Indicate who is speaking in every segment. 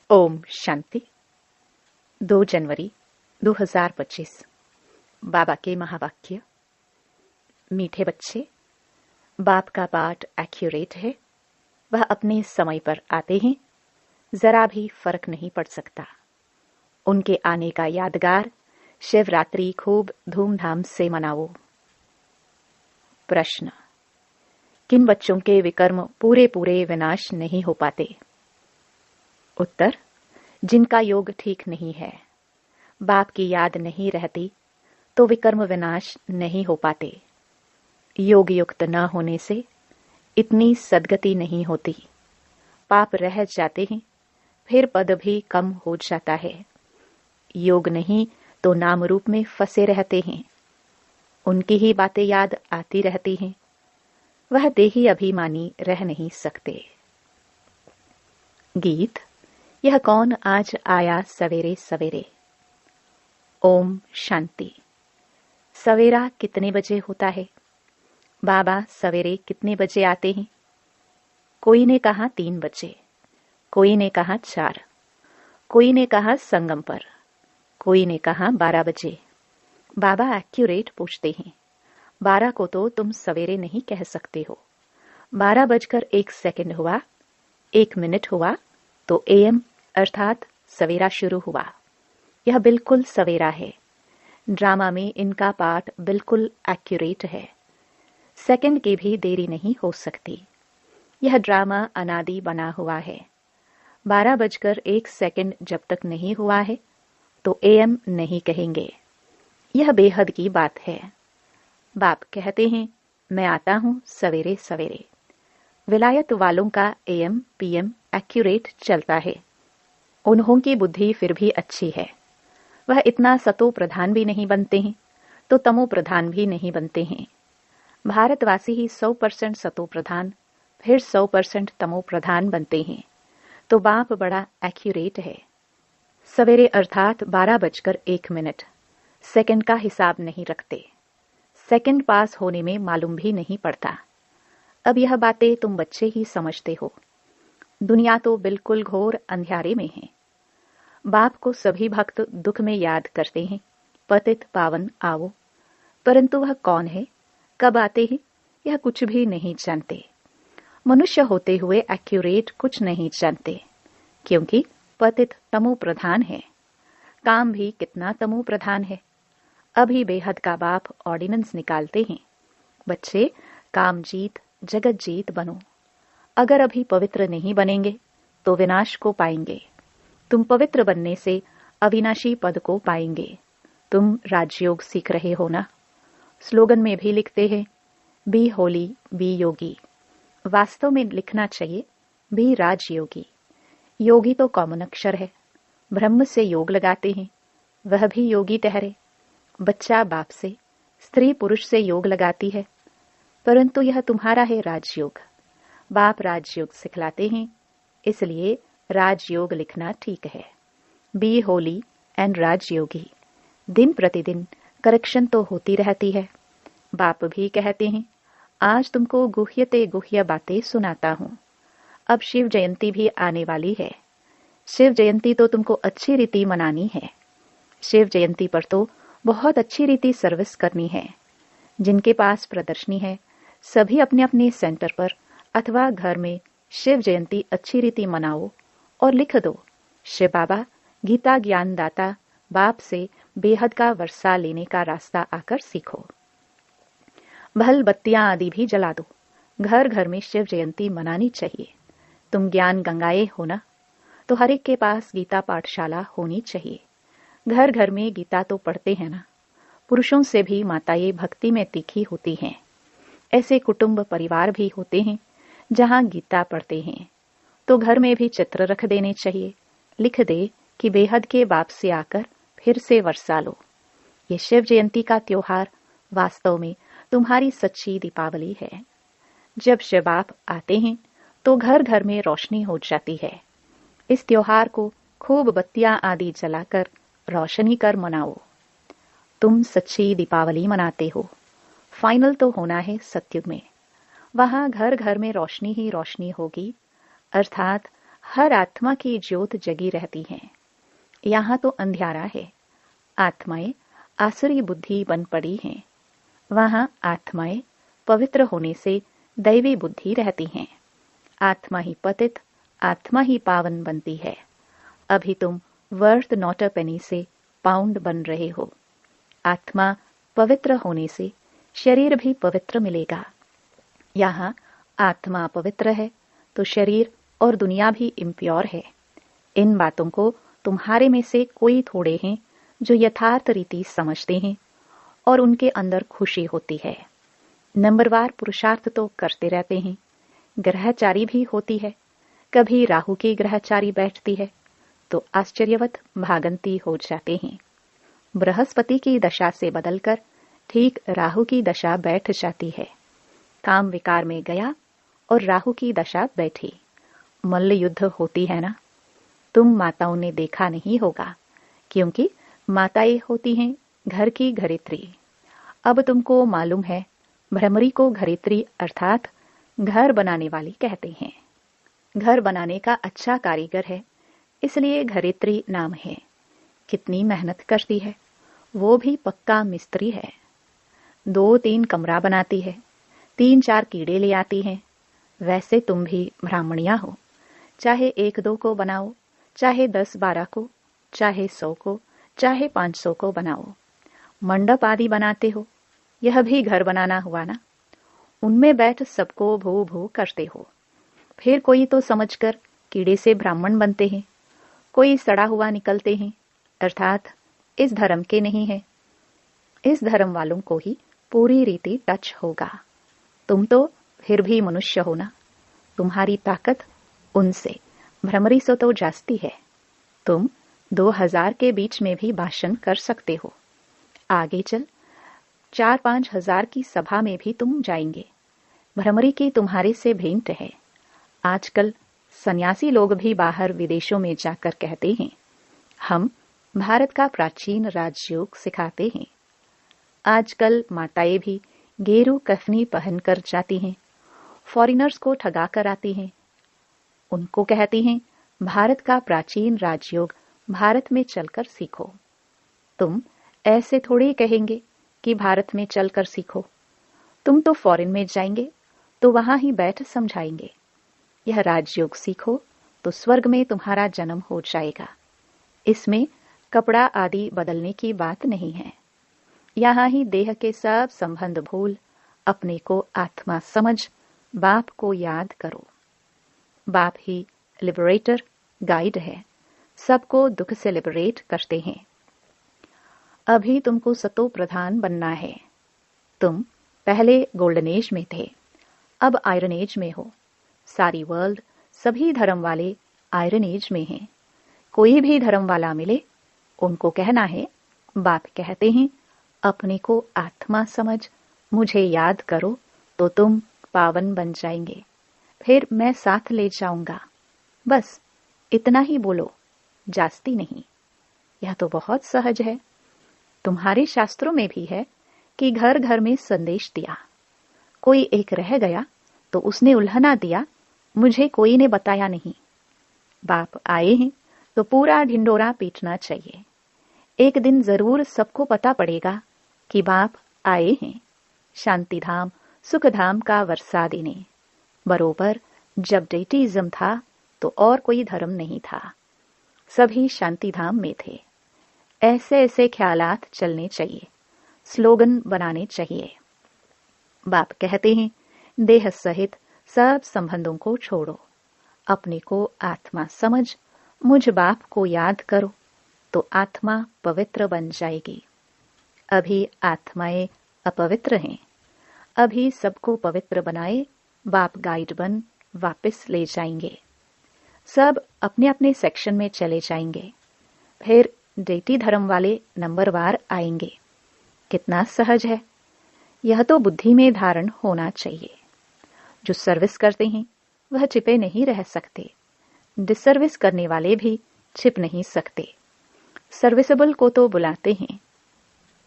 Speaker 1: ओम शांति। 2 जनवरी 2025। बाबा के महावाक्य। मीठे बच्चे, बाप का पाठ एक्यूरेट है। वह अपने समय पर आते हैं, जरा भी फर्क नहीं पड़ सकता। उनके आने का यादगार शिवरात्रि खूब धूमधाम से मनाओ। प्रश्न: किन बच्चों के विकर्म पूरे पूरे विनाश नहीं हो पाते? उत्तर: जिनका योग ठीक नहीं है, बाप की याद नहीं रहती, तो विकर्म विनाश नहीं हो पाते। योग युक्त न होने से इतनी सद्गति नहीं होती। पाप रह जाते हैं, फिर पद भी कम हो जाता है। योग नहीं तो नाम रूप में फंसे रहते हैं। उनकी ही बातें याद आती रहती हैं। वह देही अभिमानी रह नहीं सकते। गीत। यह कौन आज आया सवेरे सवेरे। ओम शांति। सवेरा कितने बजे होता है? बाबा सवेरे कितने बजे आते हैं? कोई ने कहा 3 बजे, कोई ने कहा 4, कोई ने कहा संगम पर, कोई ने कहा 12 बजे। बाबा एक्यूरेट पूछते हैं, 12 को तो तुम सवेरे नहीं कह सकते हो। 12 बजकर 1 सेकंड हुआ, 1 मिनट हुआ तो एएम अर्थात सवेरा शुरू हुआ। यह बिल्कुल सवेरा है। ड्रामा में इनका पाठ बिल्कुल एक्यूरेट है। सेकंड की भी देरी नहीं हो सकती। यह ड्रामा अनादि बना हुआ है। 12 बजकर 1 सेकंड जब तक नहीं हुआ है तो एएम नहीं कहेंगे। यह बेहद की बात है। बाप कहते हैं, मैं आता हूं सवेरे सवेरे। विलायत वालों का एएम पीएम एक्यूरेट चलता है। उन्हों की बुद्धि फिर भी अच्छी है। वह इतना सतो प्रधान भी नहीं बनते हैं तो तमो प्रधान भी नहीं बनते हैं। भारतवासी ही 100% सतो प्रधान फिर 100% तमो प्रधान बनते हैं। तो बाप बड़ा एक्यूरेट है। सवेरे अर्थात 12 बजकर 1 मिनट। सेकंड का हिसाब नहीं रखते। सेकंड पास होने में मालूम भी नहीं पड़ता। अब यह बातें तुम बच्चे ही समझते हो। दुनिया तो बिल्कुल घोर अंधियारे में है। बाप को सभी भक्त दुख में याद करते हैं, पतित पावन आओ। परंतु वह कौन है, कब आते हैं, यह कुछ भी नहीं जानते। मनुष्य होते हुए एक्यूरेट कुछ नहीं जानते, क्योंकि पतित तमो प्रधान है। काम भी कितना तमो प्रधान है। अभी बेहद का बाप ऑर्डिनेंस निकालते हैं, बच्चे काम जीत जगत जीत बनो। अगर अभी पवित्र नहीं बनेंगे तो विनाश को पाएंगे। तुम पवित्र बनने से अविनाशी पद को पाएंगे। तुम राजयोग सीख रहे हो ना। स्लोगन में भी लिखते हैं, बी होली बी योगी। वास्तव में लिखना चाहिए, बी राजयोगी। योगी तो कॉमन अक्षर है। ब्रह्म से योग लगाते हैं, वह भी योगी ठहरे। बच्चा बाप से, स्त्री पुरुष से योग लगाती है, परंतु यह तुम्हारा है राजयोग। बाप राजयोग सिखलाते हैं, इसलिए राजयोग लिखना ठीक है। Be holy and Rajyogi. दिन प्रतिदिन करेक्शन तो होती रहती है। बाप भी कहते हैं, आज तुमको गुह्यते गुह्य बातें सुनाता हूं। अब शिव जयंती भी आने वाली है। शिव जयंती तो तुमको अच्छी रीति मनानी है। शिव जयंती पर तो बहुत अच्छी रीति सर्विस करनी है। जिनके पास प्रदर्शनी है, सभी अपने अपने सेंटर पर अथवा घर में शिव जयंती अच्छी रीति मनाओ और लिख दो, शिव बाबा गीता ज्ञान दाता बाप से बेहद का वर्षा लेने का रास्ता आकर सीखो। भल बत्तियां आदि भी जला दो। घर घर में शिव जयंती मनानी चाहिए। तुम ज्ञान गंगाए हो ना, तो हर एक के पास गीता पाठशाला होनी चाहिए। घर घर में गीता तो पढ़ते हैं ना। पुरुषों से भी माताएं भक्ति में तीखी होती हैं। ऐसे कुटुंब परिवार भी होते हैं जहां गीता पढ़ते हैं। तो घर में भी चित्र रख देने चाहिए। लिख दे कि बेहद के बाप से आकर फिर से वर्षा लो। ये शिव जयंती का त्योहार वास्तव में तुम्हारी सच्ची दीपावली है। जब शिव बाप आते हैं तो घर घर में रोशनी हो जाती है। इस त्योहार को खूब बत्तियां आदि जलाकर रोशनी कर मनाओ। तुम सच्ची दीपावली मनाते हो। फाइनल तो होना है सत्युग में। वहां घर घर में रोशनी ही रोशनी होगी, अर्थात हर आत्मा की ज्योत जगी रहती है। यहाँ तो अंधियारा है। आत्माएं आसुरी बुद्धि बन पड़ी हैं। वहां आत्माएं पवित्र होने से दैवी बुद्धि रहती हैं। आत्मा ही पतित, आत्मा ही पावन बनती है। अभी तुम वर्थ नॉट अ पेनी से पाउंड बन रहे हो। आत्मा पवित्र होने से शरीर भी पवित्र मिलेगा। यहाँ आत्मा पवित्र है तो शरीर और दुनिया भी इम्प्योर है। इन बातों को तुम्हारे में से कोई थोड़े हैं जो यथार्थ रीति समझते हैं और उनके अंदर खुशी होती है। नंबरवार पुरुषार्थ तो करते रहते हैं। ग्रहचारी भी होती है। कभी राहु की ग्रहचारी बैठती है तो आश्चर्यवत भागंती हो जाते हैं। बृहस्पति की दशा से बदलकर ठीक राहु की दशा बैठ जाती है। काम विकार में गया और राहु की दशा बैठी। मल्ल युद्ध होती है ना। तुम माताओं ने देखा नहीं होगा, क्योंकि माताएं होती हैं घर की घरेत्री। अब तुमको मालूम है, भ्रमरी को घरेत्री अर्थात घर बनाने वाली कहते हैं। घर बनाने का अच्छा कारीगर है, इसलिए घरेत्री नाम है। कितनी मेहनत करती है, वो भी पक्का मिस्त्री है। 2-3 कमरा बनाती है, 3-4 कीड़े ले आती है। वैसे तुम भी ब्राह्मणिया हो। चाहे 1-2 को बनाओ, चाहे 10-12 को, चाहे 100 को, चाहे 500 को बनाओ। मंडप आदि बनाते हो, यह भी घर बनाना हुआ ना। उनमें बैठ सबको भू भू करते हो। फिर कोई तो समझकर कीड़े से ब्राह्मण बनते हैं, कोई सड़ा हुआ निकलते हैं, अर्थात इस धर्म के नहीं है। इस धर्म वालों को ही पूरी रीति टच होगा। तुम तो फिर भी मनुष्य हो ना। तुम्हारी ताकत उनसे, भ्रमरी से तो जास्ती है। तुम 2000 के बीच में भी भाषण कर सकते हो। आगे चल 4-5 हजार की सभा में भी तुम जाएंगे। भ्रमरी की तुम्हारे से भेंट है। आजकल सन्यासी लोग भी बाहर विदेशों में जाकर कहते हैं, हम भारत का प्राचीन राजयोग सिखाते हैं। आजकल माताएं भी गेरू कफनी पहनकर जाती हैं, फॉरिनर्स को ठगा कर आती हैं। उनको कहती हैं, भारत का प्राचीन राजयोग भारत में चलकर सीखो। तुम ऐसे थोड़ी कहेंगे कि भारत में चलकर सीखो। तुम तो फॉरेन में जाएंगे तो वहां ही बैठ समझाएंगे, यह राजयोग सीखो तो स्वर्ग में तुम्हारा जन्म हो जाएगा। इसमें कपड़ा आदि बदलने की बात नहीं है। यहाँ ही देह के सब संबंध भूल अपने को आत्मा समझ बाप को याद करो। बाप ही लिबरेटर गाइड है, सबको दुख से लिबरेट करते हैं। अभी तुमको सतो प्रधान बनना है। तुम पहले गोल्डन एज में थे, अब आयरन एज में हो। सारी वर्ल्ड, सभी धर्म वाले आयरन एज में हैं। कोई भी धर्म वाला मिले, उनको कहना है, बाप कहते हैं, अपने को आत्मा समझ मुझे याद करो तो तुम पावन बन जाएंगे। फिर मैं साथ ले जाऊंगा। बस इतना ही बोलो, जास्ती नहीं। यह तो बहुत सहज है। तुम्हारे शास्त्रों में भी है कि घर घर में संदेश दिया। कोई एक रह गया तो उसने उल्हना दिया, मुझे कोई ने बताया नहीं। बाप आए हैं तो पूरा ढिंडोरा पीटना चाहिए। एक दिन जरूर सबको पता पड़ेगा कि बाप आए हैं, शांतिधाम सुखधाम का वर्षा देने। बरोबर जब डेटिज्म था तो और कोई धर्म नहीं था, सभी शांतिधाम में थे। ऐसे ऐसे ख्यालात चलने चाहिए, स्लोगन बनाने चाहिए। बाप कहते हैं, देह सहित सब संबंधों को छोड़ो, अपने को आत्मा समझ मुझ बाप को याद करो तो आत्मा पवित्र बन जाएगी। अभी आत्माएं अपवित्र हैं। अभी सबको पवित्र बनाए बाप गाइड बन वापस ले जाएंगे। सब अपने अपने सेक्शन में चले जाएंगे। फिर डेटी धर्म वाले नंबरवार आएंगे। कितना सहज है। यह तो बुद्धि में धारण होना चाहिए। जो सर्विस करते हैं वह छिपे नहीं रह सकते। डिसर्विस करने वाले भी छिप नहीं सकते। सर्विसेबल को तो बुलाते हैं।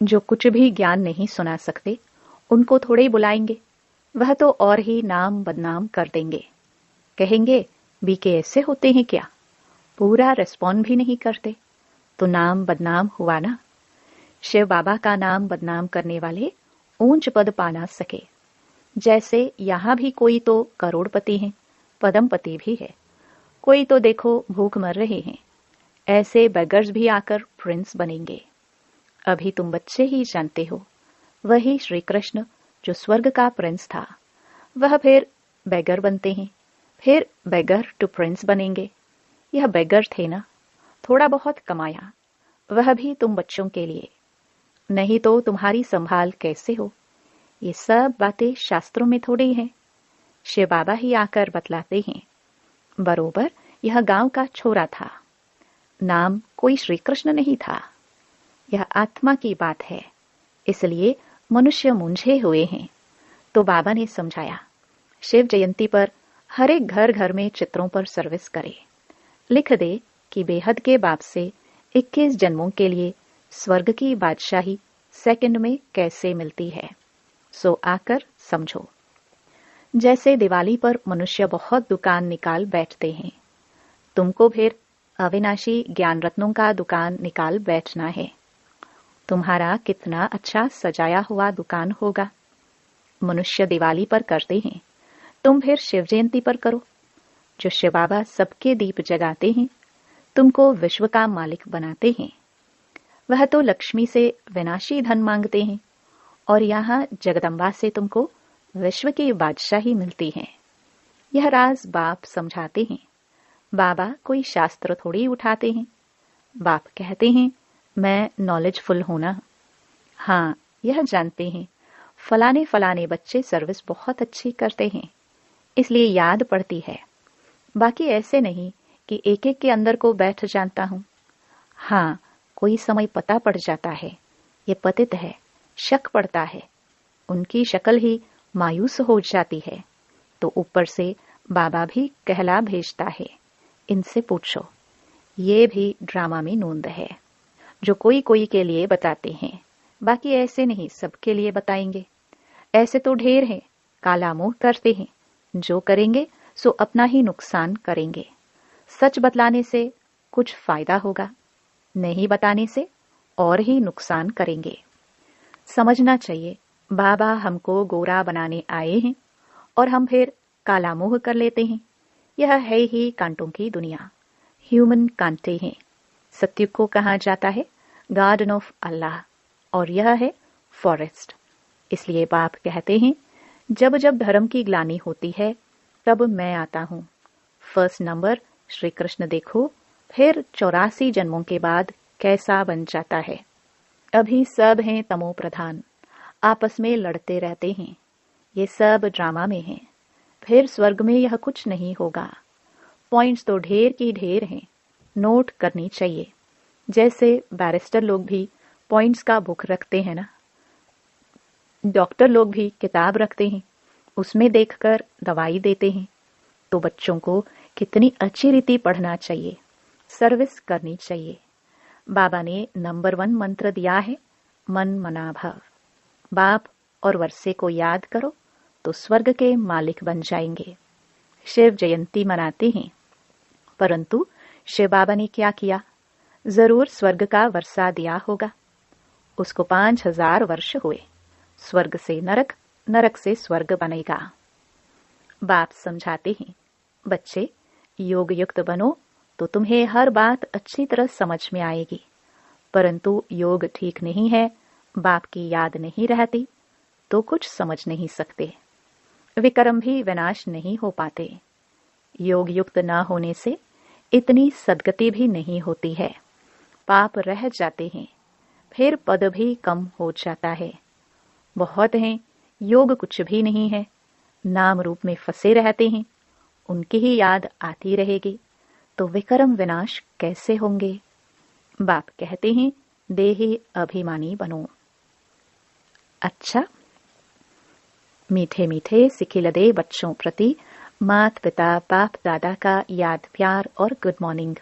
Speaker 1: जो कुछ भी ज्ञान नहीं सुना सकते उनको थोड़े बुलाएंगे, वह तो और ही नाम बदनाम कर देंगे। कहेंगे बीके ऐसे होते हैं क्या? पूरा रिस्पॉन्ड भी नहीं करते, तो नाम बदनाम हुआ ना। शिव बाबा का नाम बदनाम करने वाले ऊंच पद पा ना सके। जैसे यहाँ भी कोई तो करोड़पति हैं, पदमपति भी है, कोई तो देखो भूख मर रहे हैं। ऐसे बेगर्स भी आकर प्रिंस बनेंगे। अभी तुम बच्चे ही जानते हो, वही श्री कृष्ण जो स्वर्ग का प्रिंस था, वह फिर बेगर बनते हैं, फिर बेगर टू प्रिंस बनेंगे। यह बेगर थे ना, थोड़ा बहुत कमाया, वह भी तुम बच्चों के लिए। नहीं तो तुम्हारी संभाल कैसे हो? ये सब बातें शास्त्रों में थोड़ी हैं, शिव बाबा ही आकर बतलाते हैं। बरोबर यह गांव का छोरा था, नाम कोई श्री कृष्ण नहीं था। यह आत्मा की बात है, इसलिए मनुष्य मूंझे हुए हैं। तो बाबा ने समझाया, शिव जयंती पर हर एक घर घर में चित्रों पर सर्विस करे, लिख दे कि बेहद के बाप से 21 जन्मों के लिए स्वर्ग की बादशाही सेकंड में कैसे मिलती है। सो आकर समझो। जैसे दिवाली पर मनुष्य बहुत दुकान निकाल बैठते हैं, तुमको फिर अविनाशी ज्ञान रत्नों का दुकान निकाल बैठना है। तुम्हारा कितना अच्छा सजाया हुआ दुकान होगा। मनुष्य दिवाली पर करते हैं, तुम फिर शिव जयंती पर करो। जो शिव बाबा सबके दीप जगाते हैं, तुमको विश्व का मालिक बनाते हैं। वह तो लक्ष्मी से विनाशी धन मांगते हैं, और यहाँ जगदम्बा से तुमको विश्व की बादशाही मिलती है। यह राज बाप समझाते हैं। बाबा कोई शास्त्र थोड़ी उठाते हैं। बाप कहते हैं, मैं नॉलेजफुल हूं ना। हाँ, यह जानते हैं फलाने फलाने बच्चे सर्विस बहुत अच्छी करते हैं, इसलिए याद पड़ती है। बाकी ऐसे नहीं कि एक एक के अंदर को बैठ जानता हूं। हाँ, कोई समय पता पड़ जाता है, ये पतित है, शक पड़ता है, उनकी शक्ल ही मायूस हो जाती है, तो ऊपर से बाबा भी कहला भेजता है, इनसे पूछो। ये भी ड्रामा में नोंद है, जो कोई कोई के लिए बताते हैं, बाकी ऐसे नहीं सबके लिए बताएंगे। ऐसे तो ढेर हैं, काला मुंह करते हैं, जो करेंगे सो अपना ही नुकसान करेंगे। सच बतलाने से कुछ फायदा होगा, नहीं बताने से और ही नुकसान करेंगे। समझना चाहिए, बाबा हमको गोरा बनाने आए हैं और हम फिर काला मुंह कर लेते हैं। यह है ही कांटों की दुनिया, ह्यूमन कांटे हैं। सत्युग को कहा जाता है गार्डन ऑफ अल्लाह, और यह है फॉरेस्ट। इसलिए बाप कहते हैं, जब जब धर्म की ग्लानि होती है, तब मैं आता हूँ। फर्स्ट नंबर श्री कृष्ण देखो, फिर 84 जन्मों के बाद कैसा बन जाता है। अभी सब हैं तमो प्रधान, आपस में लड़ते रहते हैं, ये सब ड्रामा में है। फिर स्वर्ग में यह कुछ नहीं होगा। पॉइंट्स तो ढेर की ढेर हैं, नोट करनी चाहिए। जैसे बैरिस्टर लोग भी पॉइंट्स का बुक रखते हैं ना, डॉक्टर लोग भी किताब रखते हैं, उसमें देखकर दवाई देते हैं। तो बच्चों को कितनी अच्छी रीति पढ़ना चाहिए, सर्विस करनी चाहिए। बाबा ने नंबर 1 मंत्र दिया है, मन मना भव। बाप और वर्षे को याद करो तो स्वर्ग के मालिक बन जाएंगे। शिव जयंती मनाते हैं, परंतु शिव बाबा ने क्या किया? जरूर स्वर्ग का वर्षा दिया होगा। उसको 5000 वर्ष हुए, स्वर्ग से नरक, नरक से स्वर्ग बनेगा। बाप समझाते हैं, बच्चे योग युक्त बनो तो तुम्हें हर बात अच्छी तरह समझ में आएगी। परंतु योग ठीक नहीं है, बाप की याद नहीं रहती, तो कुछ समझ नहीं सकते। विक्रम भी विनाश नहीं हो पाते। योग युक्त न होने से इतनी सदगति भी नहीं होती है, पाप रह जाते हैं, फिर पद भी कम हो जाता है। बहुत हैं, योग कुछ भी नहीं है, नाम रूप में फंसे रहते हैं, उनकी ही याद आती रहेगी, तो विक्रम विनाश कैसे होंगे? बाप कहते हैं, देही अभिमानी बनो। अच्छा, मीठे मीठे सिखिलदे बच्चों प्रति मात पिता बाप दादा का याद प्यार और गुड मॉर्निंग।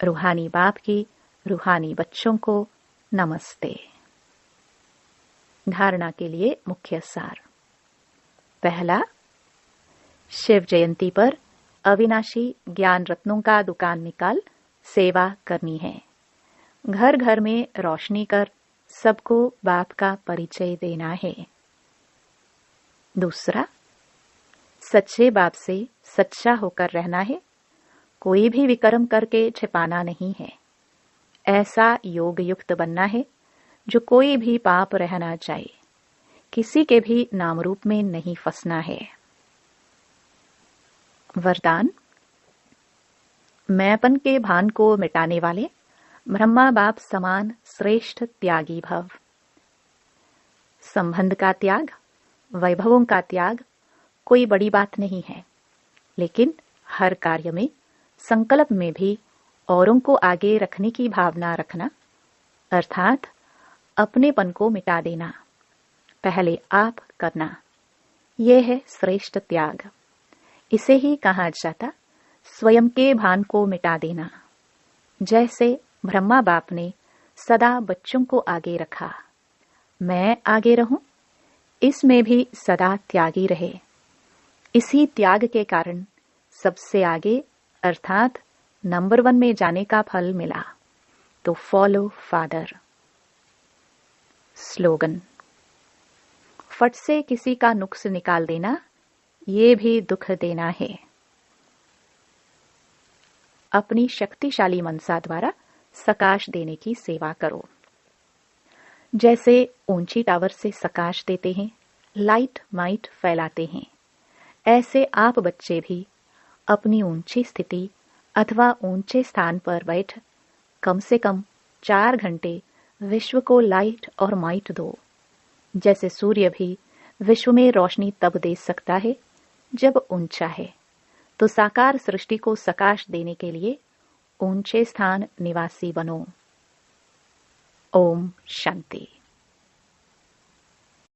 Speaker 1: रूहानी बाप की रूहानी बच्चों को नमस्ते। धारणा के लिए मुख्य सार। पहला, शिव जयंती पर अविनाशी ज्ञान रत्नों का दुकान निकाल सेवा करनी है। घर घर में रोशनी कर सबको बाप का परिचय देना है। दूसरा, सच्चे बाप से सच्चा होकर रहना है। कोई भी विक्रम करके छिपाना नहीं है। ऐसा योग युक्त बनना है जो कोई भी पाप रह ना जाए। किसी के भी नाम रूप में नहीं फंसना है। वरदान, मैंपन के भान को मिटाने वाले ब्रह्मा बाप समान श्रेष्ठ त्यागी भव। संबंध का त्याग, वैभवों का त्याग कोई बड़ी बात नहीं है, लेकिन हर कार्य में, संकल्प में भी औरों को आगे रखने की भावना रखना, अर्थात अपनेपन को मिटा देना, पहले आप करना, यह है श्रेष्ठ त्याग। इसे ही कहा जाता स्वयं के भान को मिटा देना। जैसे ब्रह्मा बाप ने सदा बच्चों को आगे रखा, मैं आगे रहूं, इसमें भी सदा त्यागी रहे। इसी त्याग के कारण सबसे आगे अर्थात नंबर 1 में जाने का फल मिला। तो फॉलो फादर। स्लोगन, फट से किसी का नुक्स निकाल देना, ये भी दुख देना है। अपनी शक्तिशाली मनसा द्वारा सकाश देने की सेवा करो। जैसे ऊंची टावर से सकाश देते हैं, लाइट माइट फैलाते हैं, ऐसे आप बच्चे भी अपनी ऊंची स्थिति अथवा ऊंचे स्थान पर बैठ कम से कम 4 घंटे विश्व को लाइट और माइट दो। जैसे सूर्य भी विश्व में रोशनी तब दे सकता है जब ऊंचा है, तो साकार सृष्टि को सकाश देने के लिए ऊंचे स्थान निवासी बनो। ओम शांति।